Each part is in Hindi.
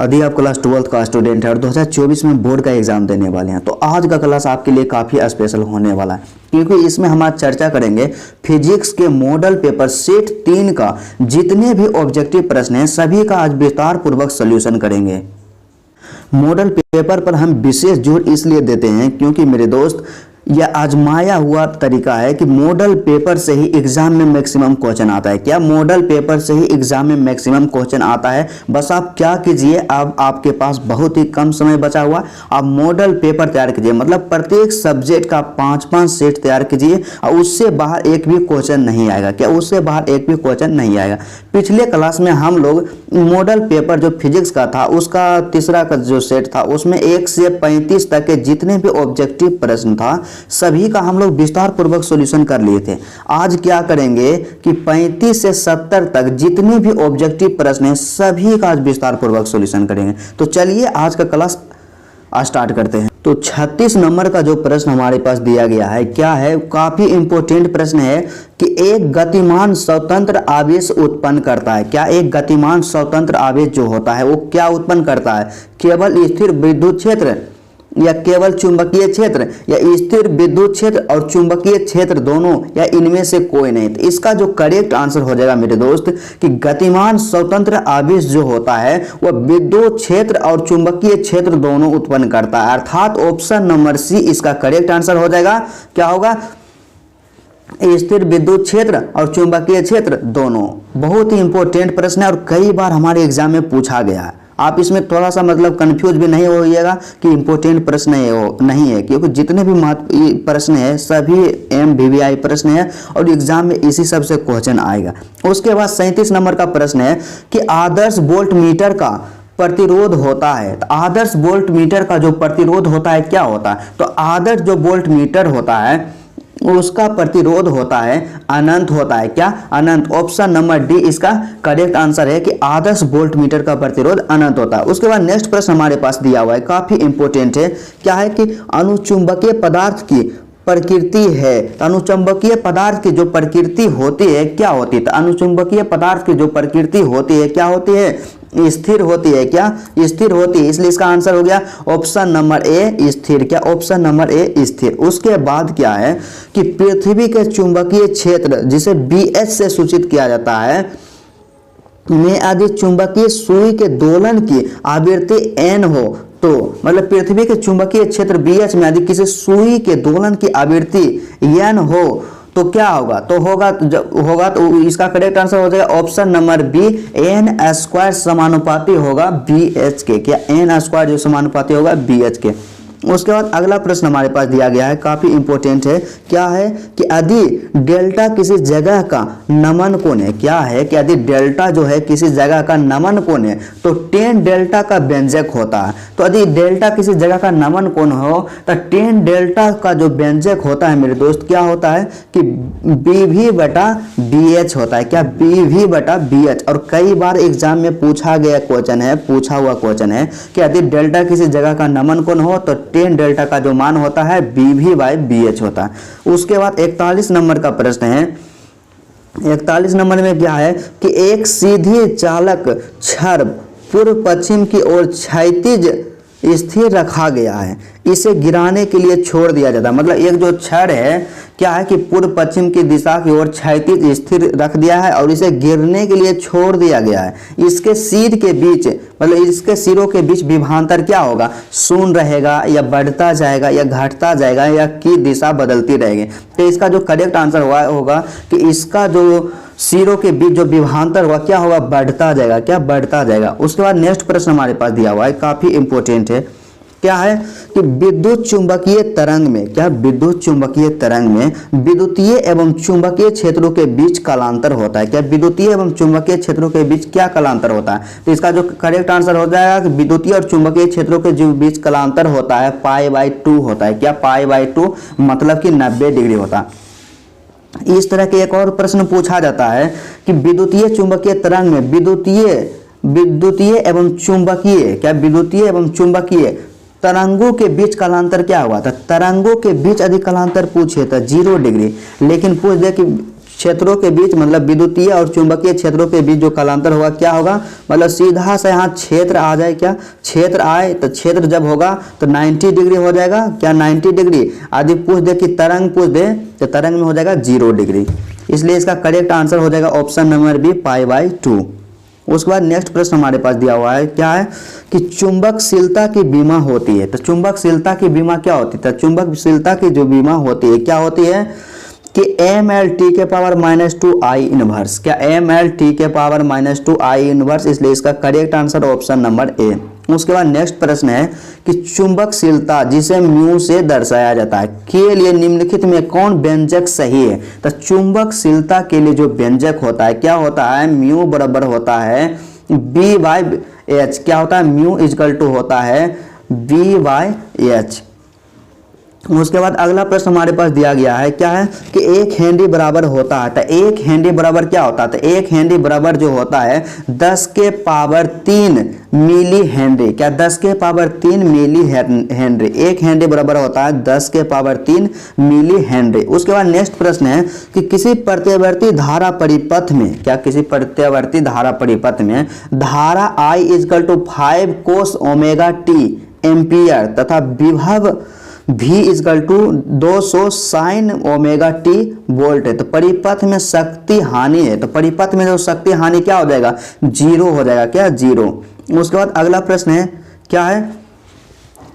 यदि आप क्लास 12th का स्टूडेंट है और 2024 में बोर्ड का एग्जाम देने वाले हैं तो आज का क्लास आपके लिए काफ़ी स्पेशल होने वाला है, क्योंकि इसमें हम आज चर्चा करेंगे फिजिक्स के मॉडल पेपर सेट 3 का जितने भी ऑब्जेक्टिव प्रश्न हैं सभी का आज विस्तार पूर्वक सोल्यूशन करेंगे। मॉडल पेपर पर हम विशेष जोर इसलिए देते हैं क्योंकि मेरे दोस्त यह आजमाया हुआ तरीका है कि मॉडल पेपर से ही एग्जाम में मैक्सिमम क्वेश्चन आता है। क्या मॉडल पेपर से ही एग्जाम में मैक्सिमम क्वेश्चन आता है? बस आप क्या कीजिए, अब आपके पास बहुत ही कम समय बचा हुआ, आप मॉडल पेपर तैयार कीजिए, मतलब प्रत्येक सब्जेक्ट का 5-5 सेट तैयार कीजिए और उससे बाहर एक भी क्वेश्चन नहीं आएगा। क्या उससे बाहर एक भी क्वेश्चन नहीं आएगा? पिछले क्लास में हम लोग मॉडल पेपर जो फिजिक्स का था उसका तीसरा का जो सेट था उसमें 1 से 35 तक के जितने भी ऑब्जेक्टिव प्रश्न था सभी का हम लोग विस्तार पूर्वक सॉल्यूशन कर लिए थे। आज क्या करेंगे कि 35 से 70 तक जितने भी ऑब्जेक्टिव प्रश्न हैं सभी का आज विस्तार पूर्वक सॉल्यूशन करेंगे। तो चलिए आज का क्लास स्टार्ट करते हैं। तो 36 नंबर का जो प्रश्न हमारे पास दिया गया है क्या है, काफी इंपॉर्टेंट प्रश्न है कि एक गतिमान स्वतंत्र आवेश उत्पन्न करता है। क्या एक गतिमान स्वतंत्र आवेश जो होता है वो क्या उत्पन्न करता है? केवल स्थिर विद्युत क्षेत्र या केवल चुंबकीय क्षेत्र या स्थिर विद्युत क्षेत्र और चुंबकीय क्षेत्र दोनों या इनमें से कोई नहीं? तो इसका जो करेक्ट आंसर हो जाएगा मेरे दोस्त कि गतिमान स्वतंत्र आवेश जो होता है वह विद्युत क्षेत्र और चुंबकीय क्षेत्र दोनों उत्पन्न करता है, अर्थात ऑप्शन नंबर सी इसका करेक्ट आंसर हो जाएगा। क्या होगा? स्थिर विद्युत क्षेत्र और चुंबकीय क्षेत्र दोनों। बहुत ही इंपॉर्टेंट प्रश्न है और कई बार हमारे एग्जाम में पूछा गया है। आप इसमें थोड़ा सा मतलब कंफ्यूज भी नहीं होइएगा कि इंपॉर्टेंट प्रश्न है वो नहीं है, क्योंकि जितने भी प्रश्न है सभी MVVI प्रश्न है और एग्जाम में इसी सब से क्वेश्चन आएगा। उसके बाद 37 नंबर का प्रश्न है कि आदर्श वोल्ट मीटर का प्रतिरोध होता है। तो आदर्श वोल्ट मीटर का जो प्रतिरोध होता है क्या होता है? तो आदर्श जो वोल्ट मीटर होता है उसका प्रतिरोध होता है अनंत होता है। क्या? अनंत। ऑप्शन नंबर डी इसका करेक्ट आंसर है कि आदर्श वोल्ट मीटर का प्रतिरोध अनंत होता है। उसके बाद नेक्स्ट प्रश्न हमारे पास दिया हुआ है, काफी इंपॉर्टेंट है। क्या है कि अनुचुंबकीय पदार्थ की प्रकृति है। तो अनुचुंबकीय पदार्थ की जो प्रकृति होती है क्या होती है? तो अनुचुंबकीय पदार्थ की जो प्रकृति होती है क्या होती है? स्थिर होती है। क्या? स्थिर होती है, इसलिए इसका आंसर हो गया ऑप्शन नंबर ए स्थिर। क्या? ऑप्शन नंबर ए स्थिर। उसके बाद क्या है कि पृथ्वी के चुंबकीय क्षेत्र जिसे BH से सूचित किया जाता है में यदि चुंबकीय सुई के दोलन की आवृत्ति n हो तो मतलब पृथ्वी के चुंबकीय क्षेत्र BH में यदि किसी सुई के दोलन की आवृत्ति n हो तो क्या होगा? तो इसका करेक्ट आंसर हो जाएगा ऑप्शन नंबर बी n² समानुपाती होगा BH के। क्या? n² जो समानुपाती होगा BH के। उसके बाद अगला प्रश्न हमारे पास दिया गया है, काफी इंपॉर्टेंट है। क्या है कि यदि डेल्टा किसी जगह का नमन कोण है। क्या है कि यदि डेल्टा जो है किसी जगह का नमन कोण है तो tan डेल्टा का व्यंजक होता है। तो यदि डेल्टा किसी जगह का नमन कोण हो तो tan डेल्टा का जो व्यंजक होता है मेरे दोस्त क्या होता है कि BV/BH होता है। क्या? BV/BH। और कई बार एग्जाम में पूछा हुआ क्वेश्चन है कि यदि डेल्टा किसी जगह का नमन कोण हो तो tan डेल्टा का जो मान होता है BV/BH होता है। उसके बाद 41 नंबर का प्रश्न है। 41 नंबर में क्या है कि एक सीधी चालक छड़ पूर्व पश्चिम की ओर क्षैतिज स्थिर रखा गया है, इसे गिराने के लिए छोड़ दिया जाता है। मतलब एक जो छड़ है क्या है कि पूर्व पश्चिम की दिशा की ओर क्षैतिज स्थिर रख दिया है और इसे गिरने के लिए छोड़ दिया गया है। इसके सिर के बीच मतलब इसके सिरों के बीच विभवांतर क्या होगा? शून्य रहेगा या बढ़ता जाएगा या घटता जाएगा या की दिशा बदलती रहेगी? तो इसका जो करेक्ट आंसर होगा कि इसका जो सिरों के बीच जो विभवांतर होगा क्या होगा? बढ़ता जाएगा। क्या? बढ़ता जाएगा। उसके बाद नेक्स्ट प्रश्न हमारे पास दिया हुआ है, काफी इंपॉर्टेंट है। क्या है कि विद्युत चुंबकीय तरंग में क्या? विद्युत चुंबकीय तरंग में विद्युतीय एवं चुंबकीय क्षेत्रों के बीच कालांतर होता है। क्या? विद्युतीय एवं चुंबकीय क्षेत्रों के बीच क्या कालांतर होता है? तो इसका जो करेक्ट आंसर हो जाएगा कि विद्युतीय और चुंबकीय क्षेत्रों के जो बीच कालांतर होता है π/2 होता है। क्या? π/2 मतलब कि 90 डिग्री होता है। इस तरह के एक और प्रश्न पूछा जाता है कि विद्युतीय चुंबकीय तरंग में विद्युतीय एवं चुंबकीय क्या? विद्युतीय एवं चुंबकीय तरंगों के बीच कालांतर क्या हुआ था? तरंगों के बीच यदि कालांतर पूछे तो 0 डिग्री, लेकिन पूछ दे कि क्षेत्रों के बीच मतलब विद्युतीय और चुंबकीय क्षेत्रों के बीच जो कालांतर होगा क्या होगा, मतलब सीधा सा यहाँ क्षेत्र आ जाए, क्या क्षेत्र आए तो क्षेत्र जब होगा तो 90 डिग्री हो जाएगा, क्या 90 डिग्री। आदि पूछ दे कि तरंग पूछ दे तो तरंग में हो जाएगा 0 डिग्री। इसलिए इसका करेक्ट आंसर हो जाएगा ऑप्शन नंबर बी π/2। उसके बाद नेक्स्ट प्रश्न हमारे पास दिया हुआ है, क्या है कि चुंबकशीलता की बीमा होती है। तो चुंबकशीलता की बीमा क्या होती है, तो चुंबकशीलता की जो बीमा होती है क्या होती है कि ml के पावर -2 I इनवर्स, क्या ml के पावर -2 I इनवर्स। इसलिए इसका correct answer option number A. उसके बाद नेक्स्ट प्रश्न है कि चुंबकशीलता जिसे म्यू से दर्शाया जाता है के लिए निम्नलिखित में कौन व्यंजक सही है। तो चुंबकशीलता के लिए जो व्यंजक होता है क्या होता है, म्यू बराबर होता है B/H। क्या होता है, म्यू इक्वल टू होता है B/H। उसके बाद अगला प्रश्न हमारे पास दिया गया है, क्या है कि 1 हेनरी बराबर होता है। तो 1 हेनरी बराबर क्या होता है, तो 1 हेनरी बराबर जो होता है 10 के पावर 3 मिली हेनरी। क्या 10 के पावर 3 मिली हेनरी। 1 हेनरी बराबर होता है 10 के पावर 3 मिली हेनरी। उसके बाद नेक्स्ट प्रश्न है कि किसी प्रत्यावर्ती धारा परिपथ में, क्या किसी प्रत्यावर्ती धारा परिपथ में धारा I = 5 cos ω t एम्पियर तथा विभव V = 200 sin ω t वोल्ट है। तो परिपथ में शक्ति हानि है, तो परिपथ में जो शक्ति हानि क्या हो जाएगा, 0 हो जाएगा, क्या 0। उसके बाद अगला प्रश्न है, क्या है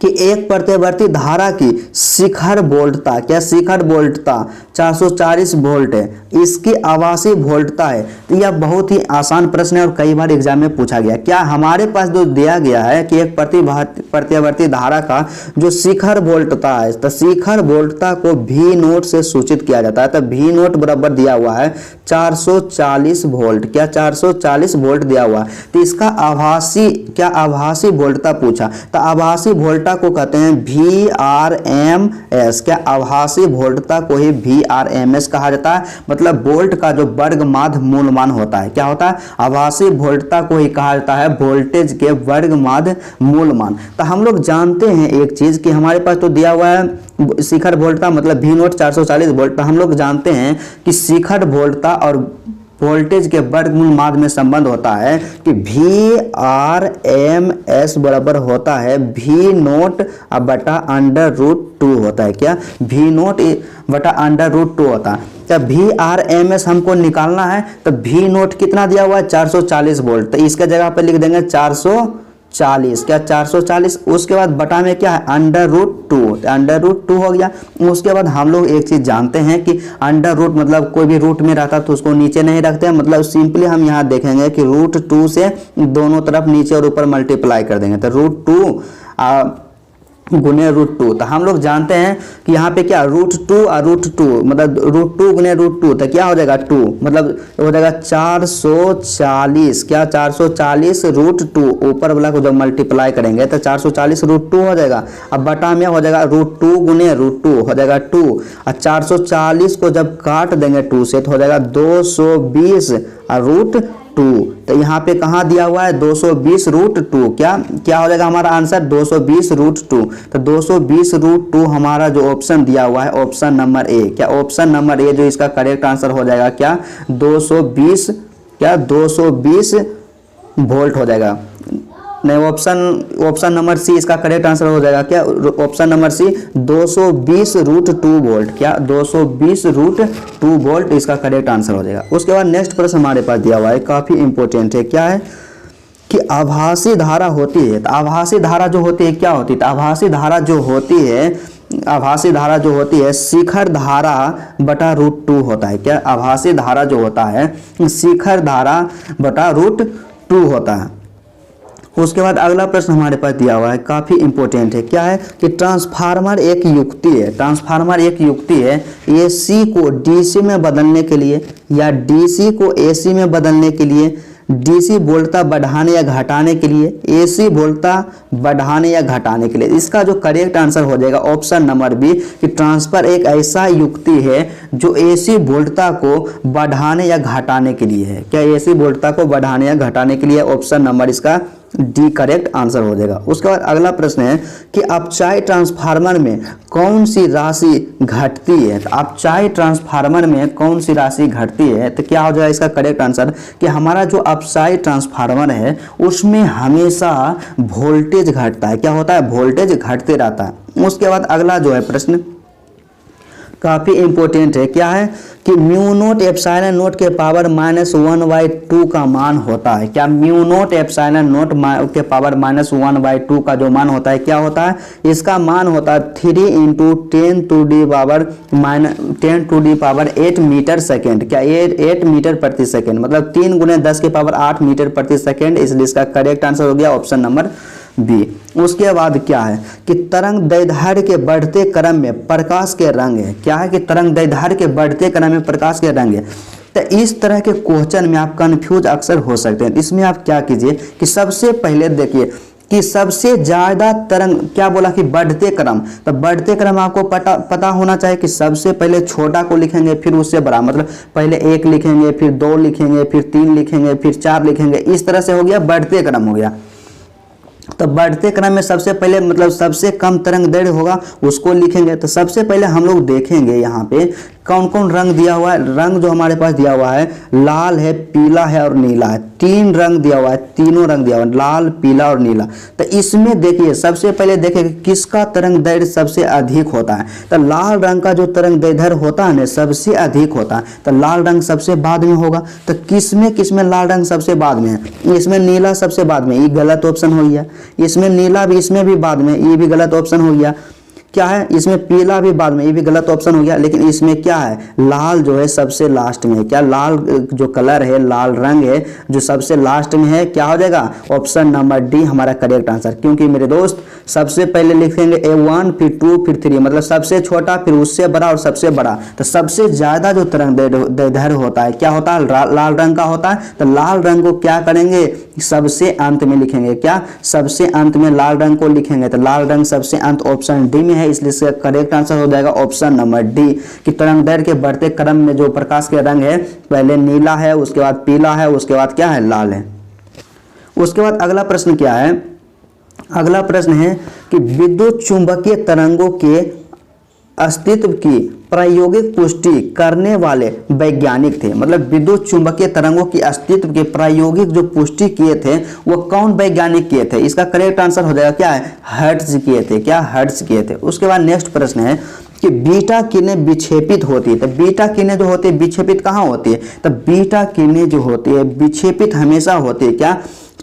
कि एक प्रत्यावर्ती धारा की शिखर वोल्टता, क्या शिखर वोल्टता 440 वोल्ट है, इसकी आवासीय वोल्टता है। तो यह बहुत ही आसान प्रश्न है और कई बार एग्जाम में पूछा गया। क्या हमारे पास जो दिया गया है कि एक प्रत्यावर्ती धारा का जो शिखर वोल्टता है, तो शिखर वोल्टता को V0 से सूचित किया जाता है। तो V0 बराबर दिया हुआ है 440 वोल्ट, क्या 440 वोल्ट दिया हुआ है। तो इसका आभासी, क्या आभासी वोल्टता पूछा, तो आभासी वोल्टता को कहते हैं VRMS। क्या आभासी वोल्टता को ही VRMS कहा जाता है, मतलब वोल्ट का जो वर्गमाध्य मूलमान होता है। क्या होता है, आभासी वोल्टता को ही कहा जाता है वोल्टेज के वर्गमाध्य मूलमान। तो हम लोग जानते हैं एक चीज कि हमारे पास तो दिया हुआ है शिखर वोल्टता मतलब V0 440 वोल्ट। तो हम लोग जानते हैं कि शिखर वोल्टता और वोल्टेज के वर्गमूल माध्य में संबंध होता है कि VRMS बराबर होता है V0 बटा √2 होता है। क्या V0 बटा √2 होता है। जब VRMS हमको निकालना है तो V0 कितना दिया हुआ है 440 वोल्ट, तो इसके जगह पर लिख देंगे 440, क्या 440। उसके बाद बटा में क्या है √2 हो गया। उसके बाद हम लोग एक चीज जानते हैं कि √ मतलब कोई भी रूट में रहता तो उसको नीचे नहीं रखते हैं, मतलब सिंपली हम यहाँ देखेंगे कि √2 से दोनों तरफ नीचे और ऊपर मल्टीप्लाई कर देंगे तो √2 गुने √2। तो हम लोग जानते हैं कि यहाँ पे क्या √2 और √2 मतलब √2 गुने √2 तो क्या हो जाएगा 2, मतलब हो जाएगा 440, क्या 440 √2। ऊपर वाला को जब मल्टीप्लाई करेंगे तो 440 √2 हो जाएगा। अब बटा में हो जाएगा √2 गुने √2 हो जाएगा 2, और 440 को जब काट देंगे 2 से तो हो जाएगा 220 √2। तो यहाँ पे कहाँ दिया हुआ है 220 √2, क्या हो जाएगा हमारा आंसर 220 √2। तो 220 √2 हमारा जो ऑप्शन दिया हुआ है ऑप्शन नंबर ए, क्या ऑप्शन नंबर ए जो इसका करेक्ट आंसर हो जाएगा क्या 220 वोल्ट हो जाएगा। नहीं, ऑप्शन नंबर सी इसका करेक्ट आंसर हो जाएगा, क्या ऑप्शन नंबर सी 220 √2 वोल्ट, क्या 220 √2 वोल्ट इसका करेक्ट आंसर हो जाएगा। उसके बाद नेक्स्ट प्रश्न हमारे पास दिया हुआ है, काफी इंपॉर्टेंट है, क्या है कि आभासी धारा होती है। तो आभासी धारा जो होती है क्या होती है, तो आभासी धारा जो होती है शिखर धारा बटा √2 होता है। क्या आभासी धारा जो होता है शिखर धारा बटा √2 होता है। उसके बाद अगला प्रश्न हमारे पास दिया हुआ है, काफ़ी इंपॉर्टेंट है, क्या है कि ट्रांसफार्मर एक युक्ति है AC को DC में बदलने के लिए या DC को AC में बदलने के लिए, DC वोल्टता बढ़ाने या घटाने के लिए, AC वोल्टता बढ़ाने या घटाने के लिए। इसका जो करेक्ट आंसर हो जाएगा ऑप्शन नंबर बी कि ट्रांसफर एक ऐसा युक्ति है जो AC वोल्टता को बढ़ाने या घटाने के लिए है। क्या AC वोल्टता को बढ़ाने या घटाने के लिए, ऑप्शन नंबर इसका डी करेक्ट आंसर हो जाएगा। उसके बाद अगला प्रश्न है कि अपचाई ट्रांसफार्मर में कौन सी राशि घटती है। तो अपचाई ट्रांसफार्मर में कौन सी राशि घटती है, तो क्या हो जाएगा इसका करेक्ट आंसर कि हमारा जो अपचाई ट्रांसफार्मर है उसमें हमेशा वोल्टेज घटता है। क्या होता है, वोल्टेज घटते रहता है। उसके बाद अगला जो है प्रश्न काफी इंपॉर्टेंट है, क्या है कि म्यू नोट एप्सिलॉन नोट के पावर -1/2 का मान होता है। क्या म्यू नोट एप्सिलॉन नोट के पावर -1/2 का जो मान होता है क्या होता है, इसका मान होता है 3 × 10⁸ मीटर सेकेंड। क्या 8 मीटर प्रति सेकेंड, मतलब 3 × 10⁸ मीटर प्रति सेकेंड, इसलिए इसका करेक्ट आंसर हो गया ऑप्शन नंबर बी। उसके बाद क्या है कि तरंग दैर्ध्य के बढ़ते क्रम में प्रकाश के रंग है। क्या है कि तरंग दैर्ध्य के बढ़ते क्रम में प्रकाश के रंग है। तो इस तरह के क्वेश्चन में आप कंफ्यूज अक्सर हो सकते हैं। इसमें आप क्या कीजिए कि सबसे पहले देखिए कि सबसे ज्यादा तरंग, क्या बोला कि बढ़ते क्रम, तो बढ़ते क्रम आपको पता होना चाहिए कि सबसे पहले छोटा को लिखेंगे फिर उससे बड़ा, मतलब पहले 1 लिखेंगे फिर 2 लिखेंगे फिर 3 लिखेंगे फिर 4 लिखेंगे, इस तरह से हो गया बढ़ते क्रम हो गया। तो बढ़ते क्रम में सबसे पहले मतलब सबसे कम तरंग दैर्ध्य होगा उसको लिखेंगे। तो सबसे पहले हम लोग देखेंगे यहाँ पे कौन कौन रंग दिया हुआ है। रंग जो हमारे पास दिया हुआ है लाल है, पीला है और नीला है, 3 रंग दिया हुआ है, तीनों रंग दिया हुआ है लाल, पीला और नीला। तो इसमें देखिए सबसे पहले देखेंगे किसका तरंग दैर्ध्य सबसे अधिक होता है। तो लाल रंग का जो तरंग दैर्ध्य होता है ना सबसे अधिक होता है, तो लाल रंग सबसे बाद में होगा। तो किसमें लाल रंग सबसे बाद में है, इसमें नीला सबसे बाद में, ये गलत ऑप्शन हो गया। इसमें नीला भी, इसमें भी बाद में, ये भी गलत ऑप्शन हो गया। क्या है, इसमें पीला भी बाद में, ये भी गलत ऑप्शन हो गया। लेकिन इसमें क्या है, लाल जो है सबसे लास्ट में। क्या लाल जो कलर है, लाल रंग है जो सबसे लास्ट में है, क्या हो जाएगा ऑप्शन नंबर डी हमारा करेक्ट आंसर। क्योंकि मेरे दोस्त सबसे पहले लिखेंगे A1 फिर 2 फिर 3, मतलब सबसे छोटा फिर उससे बड़ा और सबसे बड़ा। तो सबसे ज्यादा जो तरंग दैर्ध्य होता है क्या होता है, लाल रंग का होता है। तो लाल रंग को क्या करेंगे, सबसे अंत में लिखेंगे। क्या, सबसे अंत में लाल रंग को लिखेंगे। तो लाल रंग सबसे अंत ऑप्शन डी में है, इसलिए इसका करेक्ट आंसर हो जाएगा ऑप्शन नंबर डी कि तरंग दैर्ध्य के बढ़ते क्रम में जो प्रकाश के रंग है पहले नीला है, उसके बाद पीला है, उसके बाद क्या है, लाल है। उसके बाद अगला प्रश्न क्या है, अगला प्रश्न है कि विद्युत चुंबकीय तरंगों के अस्तित्व की प्रायोगिक पुष्टि करने वाले वैज्ञानिक थे। मतलब विद्युत चुंबकीय तरंगों की अस्तित्व के प्रायोगिक जो पुष्टि किए थे वो कौन वैज्ञानिक किए थे, इसका करेक्ट आंसर हो जाएगा क्या है, हर्ट्ज किए थे। क्या, हर्ट्ज किए थे। उसके बाद नेक्स्ट प्रश्न है कि बीटा किरणें विक्षेपित होती है। तो बीटा किरणें जो होती है विक्षेपित कहाँ होती है, तो बीटा किरणें जो होती है विक्षेपित हमेशा होती है क्या,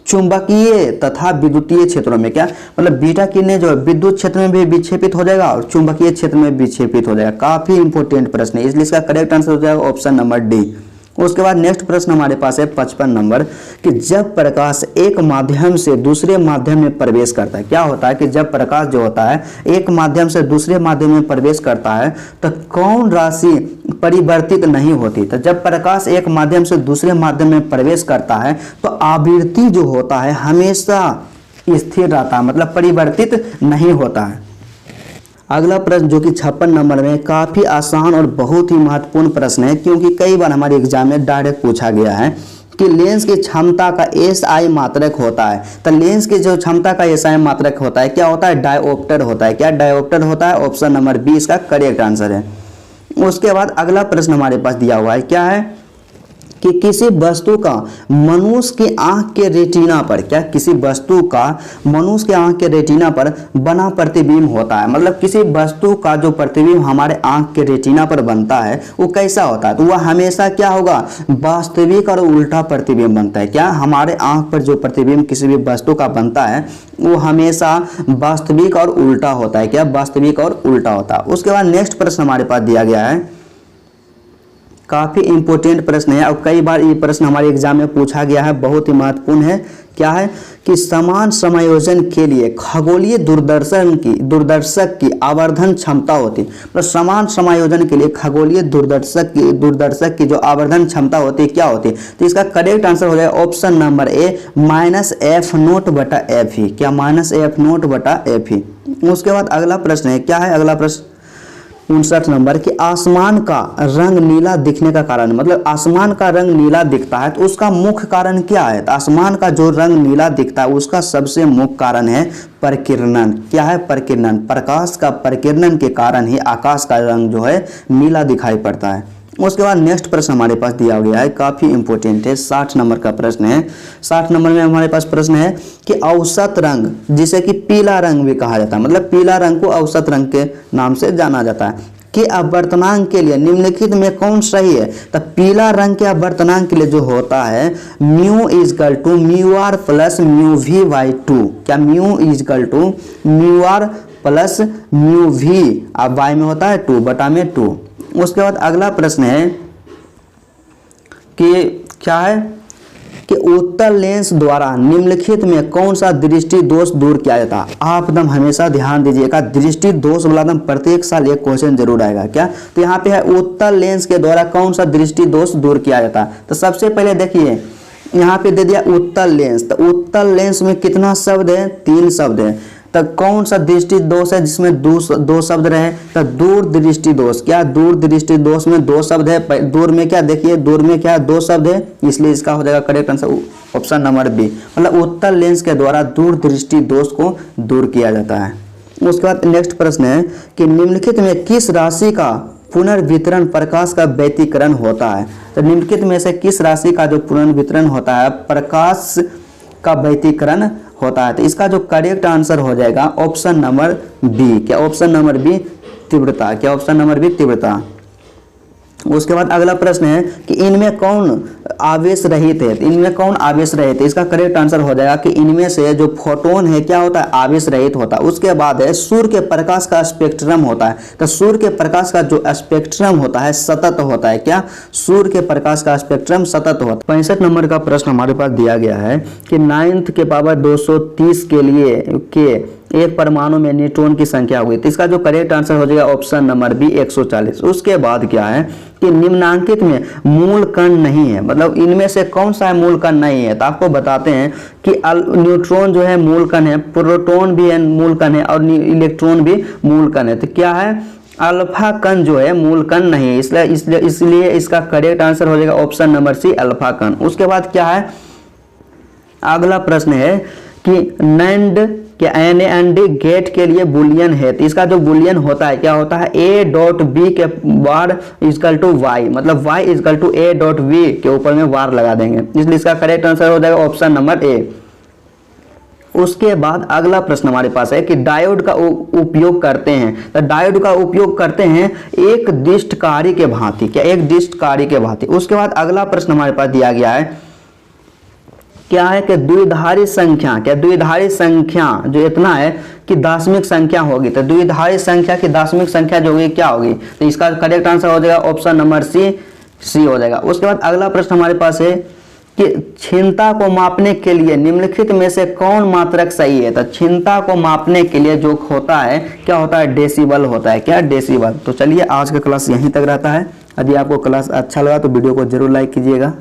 चुंबकीय तथा विद्युतीय क्षेत्रों में। क्या, मतलब बीटा किरणें जो है विद्युत क्षेत्र में भी विक्षेपित हो जाएगा और चुंबकीय क्षेत्र में विक्षेपित हो जाएगा। काफी इंपॉर्टेंट प्रश्न है, इसलिए इसका करेक्ट आंसर हो जाएगा ऑप्शन नंबर डी। उसके बाद नेक्स्ट प्रश्न हमारे पास है 55 नंबर कि जब प्रकाश एक माध्यम से दूसरे माध्यम में प्रवेश करता है। क्या होता है कि जब प्रकाश जो होता है एक माध्यम से दूसरे माध्यम में प्रवेश करता है तो कौन राशि परिवर्तित नहीं होती। तो जब प्रकाश एक माध्यम से दूसरे माध्यम में प्रवेश करता है तो आवृत्ति जो होता है हमेशा स्थिर रहता है, मतलब परिवर्तित नहीं होता है। अगला प्रश्न जो कि 56 नंबर में काफ़ी आसान और बहुत ही महत्वपूर्ण प्रश्न है, क्योंकि कई बार हमारे एग्जाम में डायरेक्ट पूछा गया है कि लेंस की क्षमता का SI मात्रक होता है। तो लेंस की जो क्षमता का SI मात्रक होता है क्या होता है, डायोप्टर होता है। क्या, डायोप्टर होता है, ऑप्शन नंबर बी इसका करेक्ट आंसर है। उसके बाद अगला प्रश्न हमारे पास दिया हुआ है, क्या है कि किसी वस्तु का मनुष्य की आंख के रेटिना पर, क्या, किसी वस्तु का मनुष्य के आंख के रेटिना पर बना प्रतिबिंब होता है। मतलब किसी वस्तु का जो प्रतिबिंब हमारे आंख के रेटिना पर बनता है वो कैसा होता है, तो वह हमेशा क्या होगा, वास्तविक और उल्टा प्रतिबिंब बनता है। क्या, हमारे आंख पर जो प्रतिबिंब किसी भी वस्तु का बनता है वो हमेशा वास्तविक और उल्टा होता है। क्या, वास्तविक और उल्टा होता है। उसके बाद नेक्स्ट प्रश्न हमारे पास दिया गया है, काफी इंपॉर्टेंट प्रश्न है और कई बार ये प्रश्न हमारे एग्जाम में पूछा गया है, बहुत ही महत्वपूर्ण है। क्या है कि समान समायोजन के लिए खगोलीय दूरदर्शक की आवर्धन क्षमता होती है। मतलब समान समायोजन के लिए खगोलीय दूरदर्शक की जो आवर्धन क्षमता होती है क्या होती है, तो इसका करेक्ट आंसर हो जाएगा ऑप्शन नंबर ए -F0/F ही। क्या, -F0/F ही। उसके बाद अगला प्रश्न है, क्या है अगला प्रश्न, 59 नंबर कि आसमान का रंग नीला दिखने का कारण, मतलब आसमान का रंग नीला दिखता है तो उसका मुख्य कारण क्या है? तो आसमान का जो रंग नीला दिखता है उसका सबसे मुख्य कारण है प्रकीर्णन। क्या है? प्रकीर्णन। प्रकाश का प्रकीर्णन के कारण ही आकाश का रंग जो है नीला दिखाई पड़ता है। उसके बाद नेक्स्ट प्रश्न हमारे पास दिया गया है, काफ़ी इंपॉर्टेंट है, 60 नंबर का प्रश्न है। 60 नंबर में हमारे पास प्रश्न है कि औसत रंग, जिसे कि पीला रंग भी कहा जाता है, मतलब पीला रंग को औसत रंग के नाम से जाना जाता है, कि अपवर्तनांक के लिए निम्नलिखित में कौन सही है? तो पीला रंग के अपवर्तनांक के लिए जो होता है mu equal to mu R plus mu V by 2। क्या? Mu equal to mu R plus mu V, अब वाई में होता है 2 बटा में 2। उसके बाद अगला प्रश्न है कि क्या है कि उत्तल लेंस द्वारा निम्नलिखित में कौन सा दृष्टि दोष दूर किया जाता है? आप एकदम हमेशा ध्यान दीजिएगा, दृष्टि दोष वाला एकदम प्रत्येक साल एक क्वेश्चन जरूर आएगा। क्या? तो यहाँ पे है उत्तल लेंस के द्वारा कौन सा दृष्टि दोष दूर किया जाता है? तो सबसे पहले देखिए यहाँ पे दे दिया उत्तल लेंस, तो उत्तल लेंस में कितना शब्द है? 3 शब्द है। तो कौन सा दृष्टि दोष है जिसमें दो शब्द रहे? तो दूर दृष्टि दोष। क्या? दूर दृष्टि दोष में 2 शब्द है। दूर में क्या? देखिए दूर में क्या 2 शब्द है, इसलिए इसका हो जाएगा correct answer option number B, मतलब उत्तल लेंस के द्वारा दूर दृष्टि दोष को दूर किया जाता है। उसके बाद नेक्स्ट प्रश्न है कि निम्नलिखित में किस राशि का पुनर्वितरण प्रकाश का व्यतिकरण होता है? तो निम्नलिखित में से किस राशि का जो पुनर्वितरण होता है प्रकाश का व्यतिकरण होता है? तो इसका जो करेक्ट आंसर हो जाएगा ऑप्शन नंबर बी। क्या? ऑप्शन नंबर बी तीव्रता। क्या? ऑप्शन नंबर बी तीव्रता। उसके बाद अगला प्रश्न है कि इनमें कौन आवेश रहित है? इनमें कौन आवेश रहित है? इसका करेक्ट आंसर हो जाएगा कि इनमें से जो फोटोन है क्या होता है? आवेश रहित होता है। उसके बाद है सूर्य के प्रकाश का स्पेक्ट्रम होता है, तो सूर्य के प्रकाश का जो स्पेक्ट्रम होता है सतत होता है। क्या? सूर्य के प्रकाश का स्पेक्ट्रम सतत होता है। 65 नंबर का प्रश्न हमारे पास दिया गया है कि 9th के पावर 230 के लिए के एक परमाणु में न्यूट्रॉन की संख्या होगी, तो इसका जो करेक्ट आंसर हो जाएगा ऑप्शन नंबर बी 140। उसके बाद क्या है कि निम्नांकित में मूल कण नहीं है, मतलब इनमें से कौन सा है मूल कण नहीं है? तो आपको बताते हैं कि न्यूट्रॉन जो है मूल कण है, प्रोटॉन भी है मूल कण है और इलेक्ट्रॉन भी मूल कण है। तो क्या है? अल्फा कण जो है मूल कण नहीं है, इसलिए इसका करेक्ट आंसर हो जाएगा ऑप्शन नंबर सी अल्फा कण। उसके बाद क्या है अगला प्रश्न है कि नैंड के NAND गेट के लिए बुलियन है, तो इसका जो बुलियन होता है क्या होता है? A डॉट बी के बार इजकल टू वाई, मतलब y equal to A dot B के ऊपर में वार लगा देंगे, इसलिए इसका करेक्ट आंसर हो जाएगा ऑप्शन नंबर ए। उसके बाद अगला प्रश्न हमारे पास है कि डायोड का उपयोग करते हैं, तो डायोड का उपयोग करते हैं एक दिष्टकारी के भांति। क्या? एक दिष्टकारी के भांति। उसके बाद अगला प्रश्न हमारे पास दिया गया है क्या है कि द्विधारी संख्या, क्या द्विधारी संख्या जो इतना है कि दशमिक संख्या होगी, तो द्विधारी संख्या की दशमिक संख्या जो होगी क्या होगी? तो इसका करेक्ट आंसर हो जाएगा ऑप्शन नंबर सी हो जाएगा। उसके बाद अगला प्रश्न हमारे पास है कि क्षीणता को मापने के लिए निम्नलिखित में से कौन मात्रक सही है? तो क्षीणता को मापने के लिए जो होता है क्या होता है? डेसिबल होता है। क्या? डेसिबल। तो चलिए आज का क्लास यहीं तक रहता है। यदि आपको क्लास अच्छा लगा तो वीडियो को जरूर लाइक कीजिएगा।